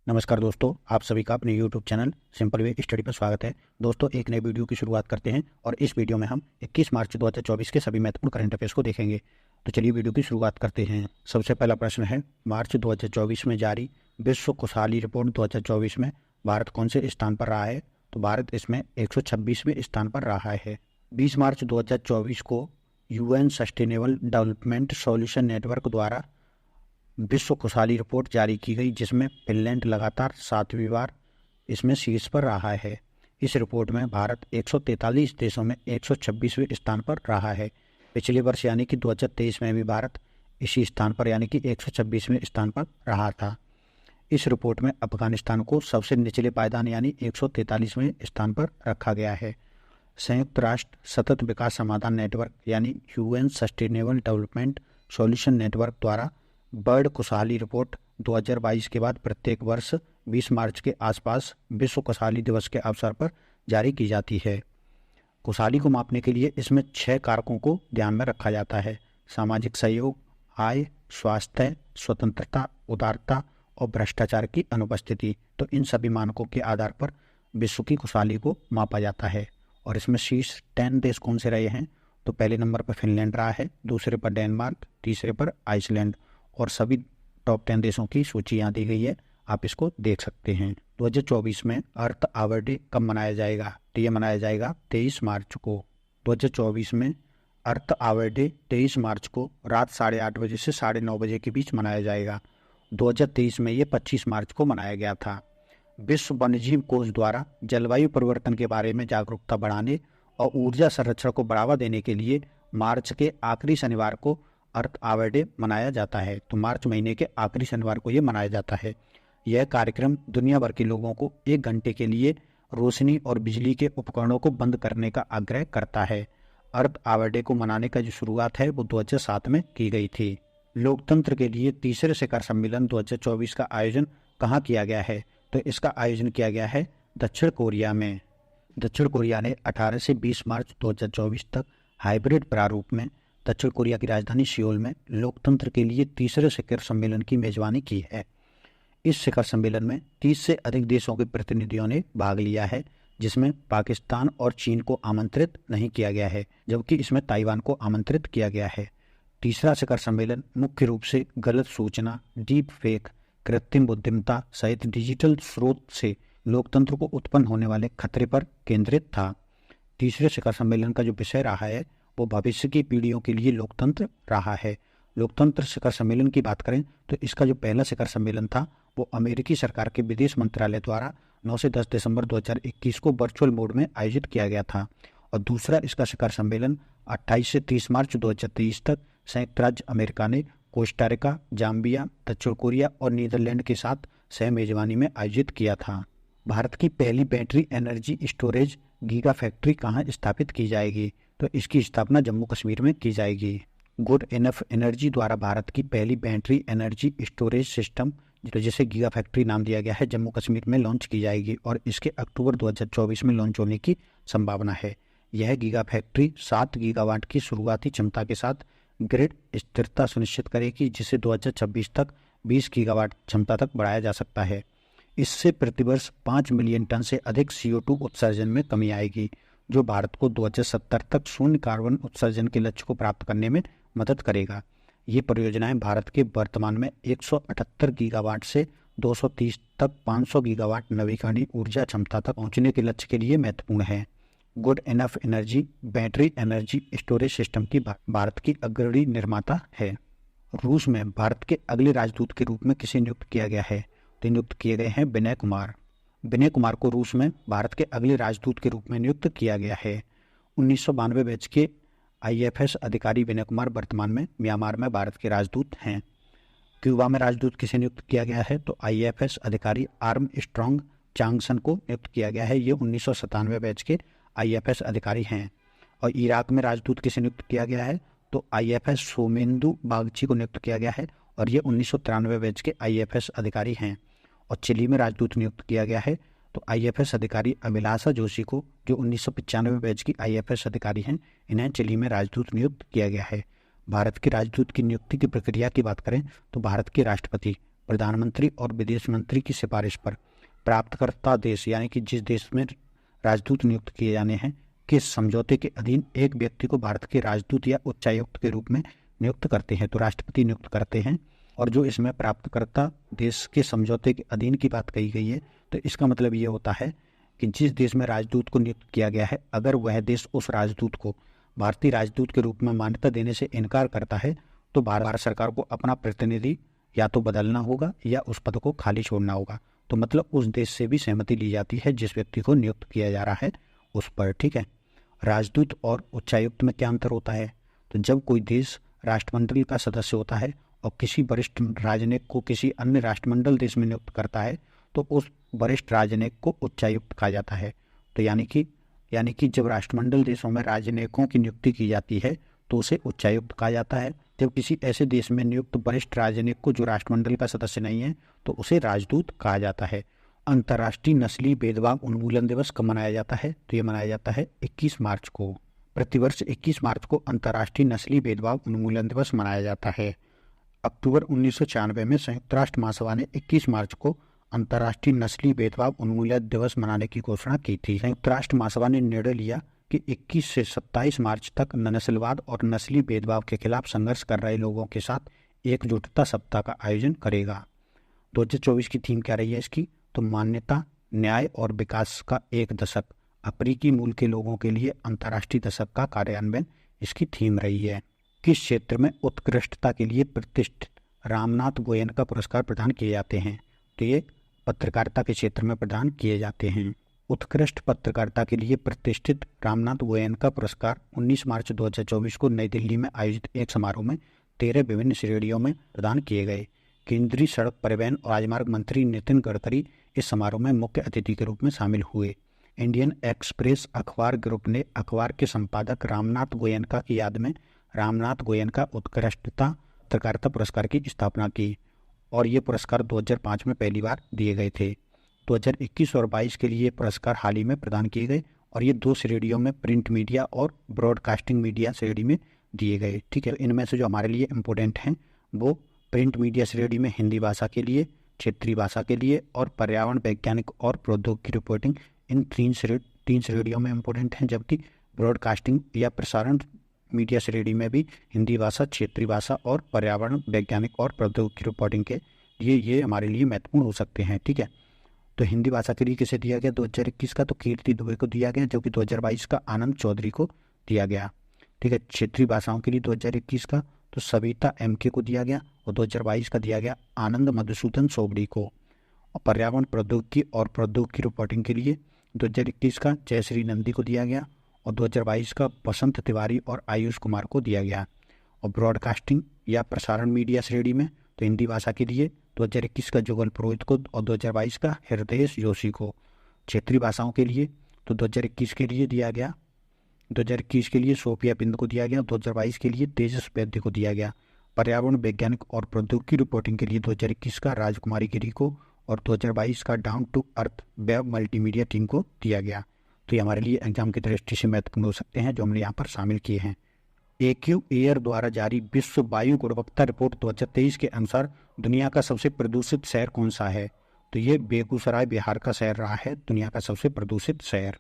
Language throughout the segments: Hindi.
नमस्कार दोस्तों, आप सभी का अपने YouTube channel simple way study पर स्वागत है। दोस्तों, एक नए वीडियो की शुरुआत करते हैं और इस वीडियो में हम 21 मार्च 2024 के सभी महत्वपूर्ण करंट अफेयर्स को देखेंगे। तो चलिए वीडियो की शुरुआत करते हैं। सबसे पहला प्रश्न है, मार्च 2024 में जारी विश्व खुशहाली रिपोर्ट 2024 में भारत कौन से स्थान पर रहा है? तो भारत इसमें 126वें स्थान पर रहा है। 20 मार्च 2024 को UN sustainable development solution network द्वारा विश्व खुशहाली रिपोर्ट जारी की गई, जिसमें फिनलैंड लगातार 7वीं बार इसमें शीर्ष पर रहा है। इस रिपोर्ट में भारत 143 देशों में 126वें स्थान पर रहा है। पिछले वर्ष यानी कि 2023 में भी भारत इसी स्थान पर यानी कि 126वें स्थान पर रहा था। इस रिपोर्ट में अफगानिस्तान को सबसे निचले पायदान यानी 143वें स्थान पर रखा गया है। संयुक्त राष्ट्र सतत विकास समाधान नेटवर्क यानी UN sustainable development solution network द्वारा बर्ड खुशहाली रिपोर्ट 2022 के बाद प्रत्येक वर्ष 20 मार्च के आसपास विश्व खुशहाली दिवस के अवसर पर जारी की जाती है। खुशहाली को मापने के लिए इसमें 6 कारकों को ध्यान में रखा जाता है: सामाजिक सहयोग, आय, स्वास्थ्य, स्वतंत्रता, उदारता और भ्रष्टाचार की अनुपस्थिति। तो इन सभी मानकों के आधार पर विश्व की खुशहाली को मापा जाता है। और इसमें शीर्ष 10 देश कौन से रहे हैं? तो पहले नंबर पर फिनलैंड रहा है, दूसरे पर डेनमार्क, तीसरे पर आइसलैंड और सभी टॉप 10 देशों की सूची यहाँ दी गई है, आप इसको देख सकते हैं। 2024 में अर्थ आवर डे कब मनाया जाएगा? तो ये मनाया जाएगा 23 मार्च को। 2024 में अर्थ आवर डे 23 मार्च को रात 8:30 बजे से 9:30 बजे के बीच मनाया जाएगा। 2023 में ये 25 मार्च को मनाया गया था। विश्व वन्यजीव कोष द्वारा जलवायु परिवर्तन के बारे में जागरूकता बढ़ाने और ऊर्जा संरक्षण को बढ़ावा देने के लिए मार्च के आखिरी शनिवार को अर्थ आवर डे मनाया जाता है। तो मार्च महीने के आखिरी शनिवार को यह मनाया जाता है। यह कार्यक्रम दुनिया भर के लोगों को 1 घंटे के लिए रोशनी और बिजली के उपकरणों को बंद करने का आग्रह करता है। अर्थ आवर डे को मनाने का जो शुरुआत है वो 2007 में की गई थी। लोकतंत्र के लिए तीसरे शिखर सम्मेलन 2024 का आयोजन कहाँ किया गया है? तो इसका आयोजन किया गया है दक्षिण कोरिया में। दक्षिण कोरिया ने 18 से 20 मार्च 2024 तक हाइब्रिड प्रारूप में दक्षिण कोरिया की राजधानी सियोल में लोकतंत्र के लिए तीसरे शिखर सम्मेलन की मेजबानी की है। इस शिखर सम्मेलन में 30 से अधिक देशों के प्रतिनिधियों ने भाग लिया है, जिसमें पाकिस्तान और चीन को आमंत्रित नहीं किया गया है, जबकि इसमें ताइवान को आमंत्रित किया गया है। तीसरा शिखर सम्मेलन मुख्य रूप से गलत सूचना, डीप फेक, कृत्रिम बुद्धिमत्ता सहित डिजिटल स्रोत से लोकतंत्र को उत्पन्न होने वाले खतरे पर केंद्रित था। तीसरे शिखर सम्मेलन का जो विषय रहा है वो भविष्य की पीढ़ियों के लिए लोकतंत्र रहा है। लोकतंत्र शिखर सम्मेलन की बात करें तो इसका जो पहला शिखर सम्मेलन था वो अमेरिकी सरकार के विदेश मंत्रालय द्वारा 9 से 10 दिसंबर 2021 को वर्चुअल मोड में आयोजित किया गया था। और दूसरा इसका शिखर सम्मेलन 28 से 30 मार्च 2023 तक संयुक्त राज्य अमेरिका ने कोस्टारिका, जाम्बिया, दक्षिण कोरिया और नीदरलैंड के साथ सह मेजबानी में आयोजित किया था। भारत की पहली battery energy storage giga factory कहाँ स्थापित की जाएगी? तो इसकी स्थापना जम्मू कश्मीर में की जाएगी। गुड इनफ एनर्जी द्वारा भारत की पहली बैटरी एनर्जी स्टोरेज सिस्टम, जिसे गीगा फैक्ट्री नाम दिया गया है, जम्मू कश्मीर में लॉन्च की जाएगी और इसके अक्टूबर 2024 में लॉन्च होने की संभावना है। यह गीगा फैक्ट्री 7 गीगावाट की शुरुआती क्षमता के साथ ग्रिड स्थिरता सुनिश्चित करेगी, जिसे 2026 तक 20 गीगावाट क्षमता तक बढ़ाया जा सकता है। इससे प्रतिवर्ष 5 मिलियन टन से अधिक CO2 उत्सर्जन में कमी आएगी, जो भारत को 2070 तक शून्य कार्बन उत्सर्जन के लक्ष्य को प्राप्त करने में मदद करेगा। ये परियोजनाएं भारत के वर्तमान में 178 गीगावाट से 230 तक 500 गीगावाट नवीकरणीय ऊर्जा क्षमता तक पहुंचने के लक्ष्य के लिए महत्वपूर्ण है। Good enough energy battery energy storage system की भारत की अग्रणी निर्माता है। रूस में भारत के अगले राजदूत के रूप में किसे नियुक्त किया गया है? तो नियुक्त किए गए हैं विनय कुमार। विनय कुमार को रूस में भारत के अगले राजदूत के रूप में नियुक्त किया गया है। 1992 बैच के IFS अधिकारी विनय कुमार वर्तमान में म्यांमार में भारत के राजदूत हैं। क्यूबा में राजदूत किसे नियुक्त किया गया है? तो IFS अधिकारी आर्म स्ट्रॉन्ग चांगसन को नियुक्त किया गया है। ये 1997 बैच के IFS अधिकारी हैं। और इराक में राजदूत किसे नियुक्त किया गया है? तो IFS सोमेंदु बागची को नियुक्त किया गया है और ये 1993 बैच के IFS अधिकारी हैं। और चिली में राजदूत नियुक्त किया गया है तो IFS अधिकारी अभिलाषा जोशी को, जो 1995 बैच की IFS अधिकारी हैं, इन्हें चिली में राजदूत नियुक्त किया गया है। भारत के राजदूत की नियुक्ति की प्रक्रिया की बात करें तो भारत के राष्ट्रपति प्रधानमंत्री और विदेश मंत्री की सिफारिश पर प्राप्तकर्ता देश यानी कि जिस देश में राजदूत नियुक्त किए जाने हैं के समझौते के अधीन एक व्यक्ति को भारत के राजदूत या उच्चायुक्त के रूप में नियुक्त करते हैं। तो राष्ट्रपति नियुक्त करते हैं। और जो इसमें प्राप्तकर्ता देश के समझौते के अधीन की बात कही गई है, तो इसका मतलब ये होता है कि जिस देश में राजदूत को नियुक्त किया गया है, अगर वह देश उस राजदूत को भारतीय राजदूत के रूप में मान्यता देने से इनकार करता है तो भारत सरकार को अपना प्रतिनिधि या तो बदलना होगा या उस पद को खाली छोड़ना होगा। तो मतलब उस देश से भी सहमति ली जाती है जिस व्यक्ति को नियुक्त किया जा रहा है उस पर। ठीक है। राजदूत और उच्चायुक्त में क्या अंतर होता है? तो जब कोई देश राष्ट्रमंडल का सदस्य होता है और किसी वरिष्ठ राजनयिक को किसी अन्य राष्ट्रमंडल देश में नियुक्त करता है तो उस वरिष्ठ राजनयिक को उच्चायुक्त कहा जाता है। तो यानी कि जब राष्ट्रमंडल देशों में राजनयिकों की नियुक्ति की जाती है तो उसे उच्चायुक्त कहा जाता है। जब किसी ऐसे देश में नियुक्त वरिष्ठ राजनयिक को जो राष्ट्रमंडल का सदस्य नहीं है तो उसे राजदूत कहा जाता है। अंतर्राष्ट्रीय नस्लीय भेदभाव उन्मूलन दिवस कब मनाया जाता है? तो ये मनाया जाता है 21 मार्च को। प्रतिवर्ष 21 मार्च को अंतर्राष्ट्रीय नस्लीय भेदभाव उन्मूलन दिवस मनाया जाता है। अक्टूबर 1996 में संयुक्त राष्ट्र महासभा ने 21 मार्च को अंतर्राष्ट्रीय नस्लीय भेदभाव उन्मूलन दिवस मनाने की घोषणा की थी। संयुक्त राष्ट्र महासभा ने निर्णय लिया कि 21 से 27 मार्च तक नस्लवाद और नस्लीय भेदभाव के खिलाफ संघर्ष कर रहे लोगों के साथ एकजुटता सप्ताह का आयोजन करेगा। 2024 की थीम क्या रही है इसकी? तो मान्यता, न्याय और विकास का एक दशक, अफ्रीकी मूल के लोगों के लिए अंतर्राष्ट्रीय दशक का कार्यान्वयन इसकी थीम रही है। किस क्षेत्र में उत्कृष्टता के लिए प्रतिष्ठित रामनाथ गोयनका पुरस्कार प्रदान किए जाते हैं? तो ये पत्रकारिता के क्षेत्र में प्रदान किए जाते हैं। उत्कृष्ट पत्रकारिता के लिए प्रतिष्ठित रामनाथ गोयनका पुरस्कार 19 मार्च 2024 को नई दिल्ली में आयोजित एक समारोह में 13 विभिन्न श्रेणियों में प्रदान किए गए। केंद्रीय सड़क परिवहन और राजमार्ग मंत्री नितिन गडकरी इस समारोह में मुख्य अतिथि के रूप में शामिल हुए। इंडियन एक्सप्रेस अखबार ग्रुप ने अखबार के संपादक रामनाथ गोयनका की याद में रामनाथ गोयनका उत्कृष्टता पत्रकारिता पुरस्कार की स्थापना की और ये पुरस्कार 2005 में पहली बार दिए गए थे। 2021 और 22 के लिए पुरस्कार हाल ही में प्रदान किए गए और ये 2 श्रेणियों में प्रिंट मीडिया और ब्रॉडकास्टिंग मीडिया श्रेणी में दिए गए। ठीक है। इनमें से जो हमारे लिए इम्पोर्टेंट हैं वो प्रिंट मीडिया श्रेणी में हिंदी भाषा के लिए, क्षेत्रीय भाषा के लिए और पर्यावरण, वैज्ञानिक और प्रौद्योगिकी रिपोर्टिंग, इन तीन श्रेणियों में इम्पोर्टेंट हैं। जबकि ब्रॉडकास्टिंग या प्रसारण मीडिया श्रेणी में भी हिंदी भाषा, क्षेत्रीय भाषा और पर्यावरण, वैज्ञानिक और प्रौद्योगिकी रिपोर्टिंग के लिए ये हमारे लिए महत्वपूर्ण हो सकते हैं। ठीक है। तो हिंदी भाषा के लिए किसे दिया गया 2021 का? तो कीर्ति दुबे को दिया गया, जबकि 2022 का आनंद चौधरी को दिया गया। ठीक है। क्षेत्रीय भाषाओं के लिए 2021 का तो सविता MK को दिया गया और 2022 का दिया गया आनंद मधुसूदन सोबड़ी को। और पर्यावरण, प्रौद्योगिकी और प्रौद्योगिकी रिपोर्टिंग के लिए 2021 का जयश्री नंदी को दिया गया और 2022 का बसंत तिवारी और आयुष कुमार को दिया गया। और ब्रॉडकास्टिंग या प्रसारण मीडिया श्रेणी में तो हिंदी भाषा के लिए 2021 का जुगल पुरोहित को और 2022 का हृदय जोशी को। क्षेत्रीय भाषाओं के लिए तो 2021 के लिए दिया गया, 2021 के लिए सोफिया बिंद को दिया गया, 2022 के लिए तेजस वैद्य को दिया गया। पर्यावरण, वैज्ञानिक और प्रौद्योगिकी रिपोर्टिंग के लिए 2021 का राजकुमारी गिरी को और 2022 का down to earth web multimedia team को दिया गया। तो ये हमारे लिए एग्जाम की दृष्टि से महत्वपूर्ण हो सकते हैं जो हमने यहाँ पर शामिल किए हैं। AQAir द्वारा जारी विश्व वायु गुणवत्ता रिपोर्ट 2023 के अनुसार दुनिया का सबसे प्रदूषित शहर कौन सा है? तो ये बेगूसराय बिहार का शहर रहा है दुनिया का सबसे प्रदूषित शहर।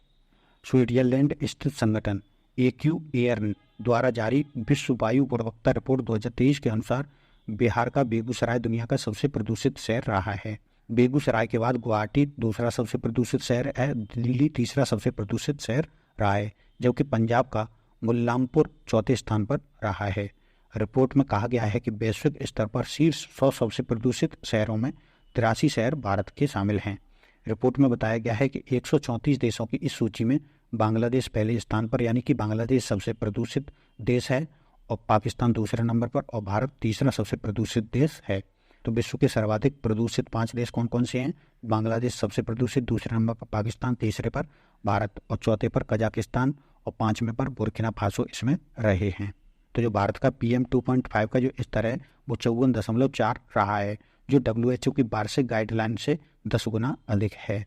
स्विट्जरलैंड स्थित संगठन AQAir द्वारा जारी विश्व वायु गुणवत्ता रिपोर्ट 2023 के अनुसार बिहार का बेगूसराय दुनिया का सबसे प्रदूषित शहर रहा है। बेगूसराय के बाद गुवाहाटी दूसरा सबसे प्रदूषित शहर है, दिल्ली तीसरा सबसे प्रदूषित शहर रहा है, जबकि पंजाब का मुल्लामपुर चौथे स्थान पर रहा है। रिपोर्ट में कहा गया है कि वैश्विक स्तर पर शीर्ष 100 सबसे प्रदूषित शहरों में 83 शहर भारत के शामिल हैं। रिपोर्ट में बताया गया है कि 134 देशों की इस सूची में बांग्लादेश पहले स्थान पर, यानी कि बांग्लादेश सबसे प्रदूषित देश है और पाकिस्तान दूसरे नंबर पर और भारत तीसरा सबसे प्रदूषित देश है। तो विश्व के सर्वाधिक प्रदूषित 5 देश कौन कौन से हैं? बांग्लादेश सबसे प्रदूषित, दूसरे नंबर पर पाकिस्तान, तीसरे पर भारत और चौथे पर कजाकिस्तान और 5वें पर बुर्किना फासो इसमें रहे हैं। तो जो भारत का PM 2.5 का जो स्तर है वो 54.4 रहा है, जो WHO की वार्षिक गाइडलाइन से 10 गुना अधिक है।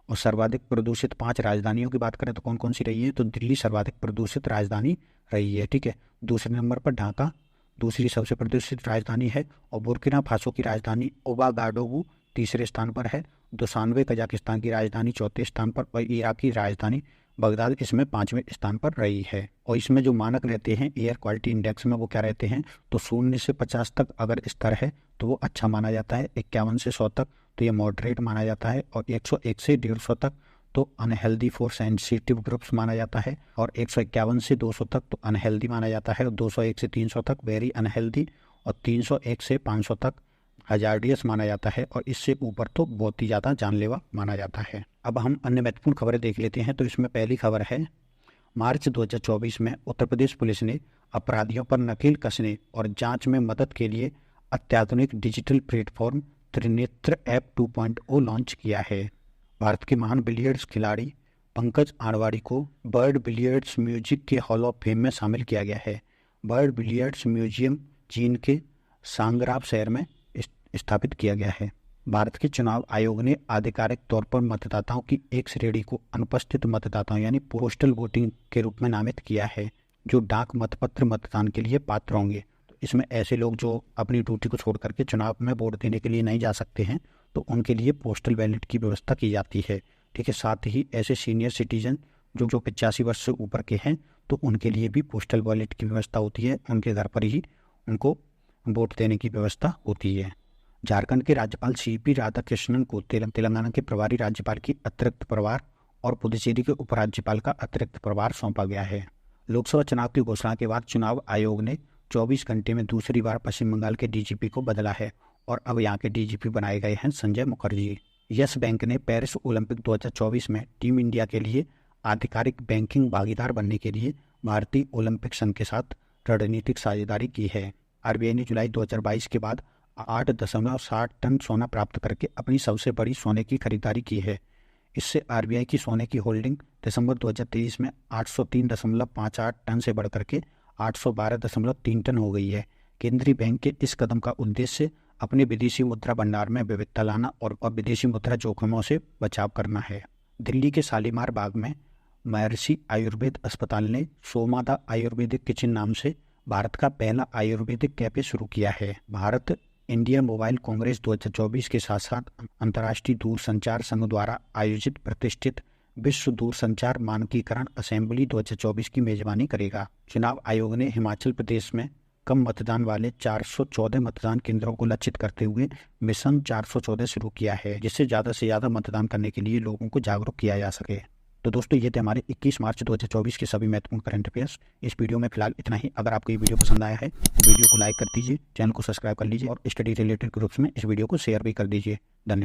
और सर्वाधिक प्रदूषित 5 राजधानियों की बात करें तो कौन कौन सी रही है? तो दिल्ली सर्वाधिक प्रदूषित राजधानी रही है। ठीक है। दूसरे नंबर पर ढाका, दूसरी सबसे प्रतिष्ठित राजधानी है और बुर्किना फासो की राजधानी ओगाडागू तीसरे स्थान पर है। दुशान्बे कजाकिस्तान की राजधानी चौथे स्थान पर और इराक की राजधानी बगदाद इसमें 5वें स्थान पर रही है। और इसमें जो मानक रहते हैं एयर क्वालिटी इंडेक्स में वो क्या रहते हैं, तो 0 से 50 तक अगर स्तर है तो वो अच्छा माना जाता है, 51 से 100 तक तो ये मॉडरेट माना जाता है, और 101 से 150 तक तो अनहेल्दी फॉर सेंसिटिव ग्रुप्स माना जाता है, और 151 से 200 तक तो अनहेल्दी माना जाता है, और 201 से 300 तक वेरी अनहेल्दी, और 301 से 500 तक हजार्डियस माना जाता है, और इससे ऊपर तो बहुत ही ज़्यादा जानलेवा माना जाता है। अब हम अन्य महत्वपूर्ण खबरें देख लेते हैं। तो इसमें पहली खबर है, मार्च 2024 में उत्तर प्रदेश पुलिस ने अपराधियों पर नकेल कसने और जांच में मदद के लिए अत्याधुनिक digital platform Trinetra app 2.0 launch किया है। भारत के महान बिलियर्ड्स खिलाड़ी पंकज आडवाणी को वर्ल्ड बिलियर्ड्स म्यूजिक के हॉल ऑफ फेम में शामिल किया गया है। वर्ल्ड बिलियर्ड्स म्यूजियम चीन के सांगराब शहर में स्थापित किया गया है। भारत के चुनाव आयोग ने आधिकारिक तौर पर मतदाताओं की एक श्रेणी को अनुपस्थित मतदाताओं यानी पोस्टल वोटिंग के रूप में नामित किया है, जो डाक मतपत्र मतदान के लिए पात्र होंगे। तो इसमें ऐसे लोग जो अपनी ड्यूटी को छोड़ करके चुनाव में वोट देने के लिए नहीं जा सकते हैं, तो उनके लिए पोस्टल बैलेट की व्यवस्था की जाती है। ठीक है, साथ ही ऐसे सीनियर सिटीजन जो 85 वर्ष से ऊपर के हैं, तो उनके लिए भी पोस्टल बैलेट की व्यवस्था होती है। उनके घर पर ही उनको वोट देने की व्यवस्था होती है। झारखंड के राज्यपाल सीपी राधाकृष्णन को तेलंगाना के प्रभारी राज्यपाल की अतिरिक्त प्रभार और पुदुचेरी के उपराज्यपाल का अतिरिक्त प्रभार सौंपा गया है। लोकसभा चुनाव की घोषणा के बाद चुनाव आयोग ने 24 घंटे में दूसरी बार पश्चिम बंगाल के डीजीपी को बदला है, और अब यहाँ के डीजीपी बनाए गए हैं संजय मुखर्जी। यस बैंक ने पेरिस ओलंपिक 2024 में टीम इंडिया के लिए आधिकारिक बैंकिंग भागीदार बनने के लिए भारतीय ओलंपिक संघ के साथ रणनीतिक साझेदारी की है। आरबीआई ने जुलाई 2022 के बाद 8.7 टन सोना प्राप्त करके अपनी सबसे बड़ी सोने की खरीदारी की है। इससे आरबीआई की सोने की होल्डिंग दिसंबर 2023 में 803.58 टन से बढ़कर के 812.3 टन हो गई है। केंद्रीय बैंक के इस कदम का उद्देश्य अपने विदेशी मुद्रा भंडार में विविधता लाना और विदेशी मुद्रा जोखिमों से बचाव करना है। दिल्ली के शालीमार बाग में महर्षि आयुर्वेद अस्पताल ने सोमादा आयुर्वेदिक किचन नाम से भारत का पहला आयुर्वेदिक कैफे शुरू किया है। भारत इंडिया मोबाइल कांग्रेस 2024 के साथ साथ अंतर्राष्ट्रीय दूरसंचार संघ द्वारा आयोजित प्रतिष्ठित विश्व दूरसंचार मानकीकरण असेंबली 2024 की मेजबानी करेगा। चुनाव आयोग ने हिमाचल प्रदेश में कम मतदान वाले 414 मतदान केंद्रों को लक्षित करते हुए मिशन 414 शुरू किया है, जिससे ज़्यादा से ज़्यादा मतदान करने के लिए लोगों को जागरूक किया जा सके। तो दोस्तों, ये थे हमारे 21 मार्च 2024 के सभी महत्वपूर्ण करंट अफेयर्स। इस वीडियो में फिलहाल इतना ही। अगर आपको ये वीडियो पसंद आया है तो वीडियो को लाइक कर दीजिए, चैनल को सब्सक्राइब कर लीजिए और स्टडी रिलेटेड ग्रुप्स में इस वीडियो को शेयर भी कर दीजिए। धन्यवाद।